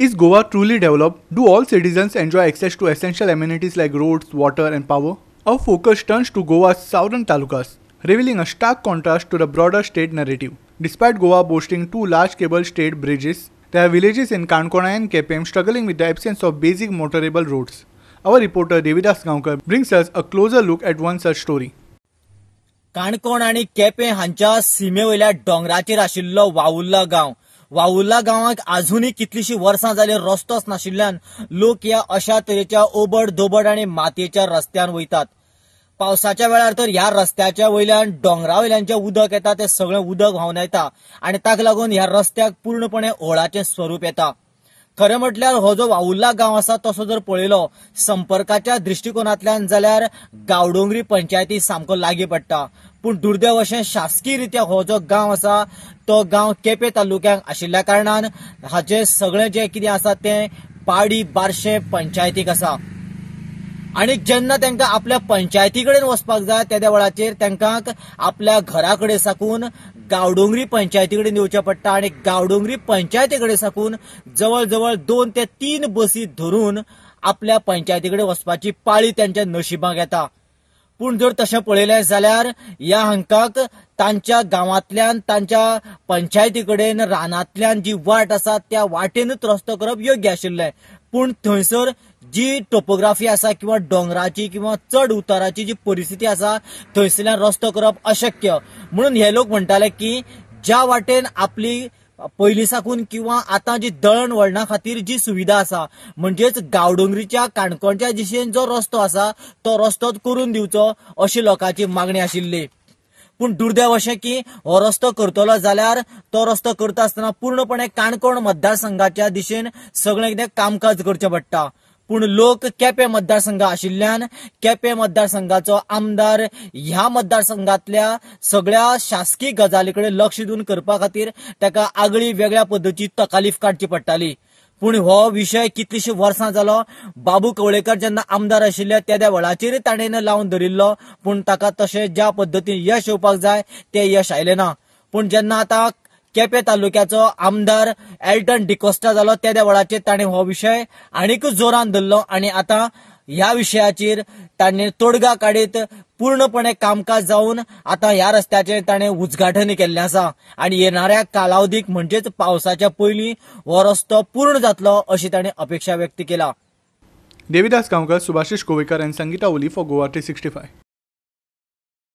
Is Goa truly developed? Do all citizens enjoy access to essential amenities like roads, water, and power? Our focus turns to Goa's southern talukas, revealing a stark contrast to the broader state narrative. Despite Goa boasting two large cable-stayed bridges, there are villages in Kankona and Kepem struggling with the absence of basic motorable roads. Our reporter Devidas Gaonkar brings us a closer look at one such story. Canacona आणि केपें हांच्या सीमेवयल्या डोंगराचेर आशिल्लो वाउल्ला गांव. वाउल्ला गांवाक अजूनही कितलीशी वर्सां जाली रस्तोच नाशिल्ल्यान लोक ह्या अशा तरेच्या ओबड दोबड आणि मातयेच्या रस्त्यान वयतात. पावसाच्या वेळार तर ह्या रस्त्याच्या वयल्यान डोंगरा वयल्यान जे उदक येता ते सगळें उदक व्हांवन येता आणि ताका लागून ह्या रस्त्याक पूर्णपणे ओळाचें स्वरूप येता. खरें म्हटल्यार हो जो वाउल्ला गांव आसा तसो जर पळयलो संपर्काच्या दृष्टिकोनांतल्यान जाल्यार गांवडोंगरी पंचायती सामको लागीं पडटा. पूण दुर्दैव अशें शासकीय रित्या हो जो गांव आसा तो गांव केपें तालुक्याक आशिल्ल्या कारणान हाचे सगळें जे कितें आसा तें पाडी बार्शें पंचायतीक आसा. आणि जेन्ना तांकां आपल्या पंचायती कडेन वचपाक जाय त्या वेळाचेर तांकां आपल्या घरा कडेन साकून गांवडोंगरी पंचायती कडेन येवचें पडटा आणि गांवडोंगरी पंचायती कडेन साकून जवळ जवळ 2 ते 3 बसी धरून आपल्या पंचायती कडेन वचपाची पाळी तांच्या नशिबाक येता. पूण जर तशें पळयलें जाल्यार ह्या हांकाक तांच्या गांवांतल्यान तांच्या पंचायती कडेन रानांतल्यान जी वाट आसा त्या वाटेनूच रस्तो करप योग्य आशिल्लें. पूण थंयसर जी टोपोग्राफी आसा किंवा डोंगराची किंवा चड उताराची जी परिस्थिती आसा थंयसरल्यान रस्तो करप अशक्य. म्हणून हे लोक म्हणटाले की ज्या वाटेन आपली पयलीं साकून किंवा आतां जी दळण वळणा खातीर जी सुविधा आसा म्हणजेच गांवडोंगरीच्या काणकोणच्या दिशेन जो रस्तो आसा तो रस्तोच करून दिवचो अशी लोकांची मागणी आशिल्ली. पूण दुर्दैव अशें की हो रस्तो करतलो जाल्यार तो रस्तो करता आसतना पूर्णपणे काणकोण मतदारसंघाच्या दिशेन सगळें कितें कामकाज करचें पडटा. पूण लोक केपें मतदारसंघ आशिल्ल्यान केपें मतदारसंघाचो आमदार ह्या मतदारसंघातल्या सगळ्या शासकीय गजाली कडेन लक्ष दिवन करपा खातीर ताका आगळी वेगळ्या पद्धतीची तकालीफ काडची पडटाली. पूण हो विशय कितलीशी वर्सां जालो बाबू कवळेकर जेन्ना आमदार आशिल्ले त्या वेळाचेर ताणेन लावन धरिल्लो पूण ताका तशें ज्या पद्धतीन यश येवपाक जाय तें यश आयलें ना. पूण जेन्ना आतां केपें तालुक्याचो आमदार एल्टन डिकोस्टा जालो त्या वेळाचेर ताणें हो विशय आनीकूच जोरान धरलो आणि आतां ह्या विशयाचेर ताणें तोडगा काडीत पूर्णपणे कामकाज जावन आतां ह्या रस्त्याचेर ताणें उजघाटन केल्लें आसा आणि येणाऱ्या कालावधीक म्हणजेच पावसाच्या पयलीं हो रस्तो पूर्ण जातलो अशी ताणें अपेक्षा व्यक्त केला. Devidas Gaonkar, Subhashish कोवेकर and Sangeeta Oli for Goa 365.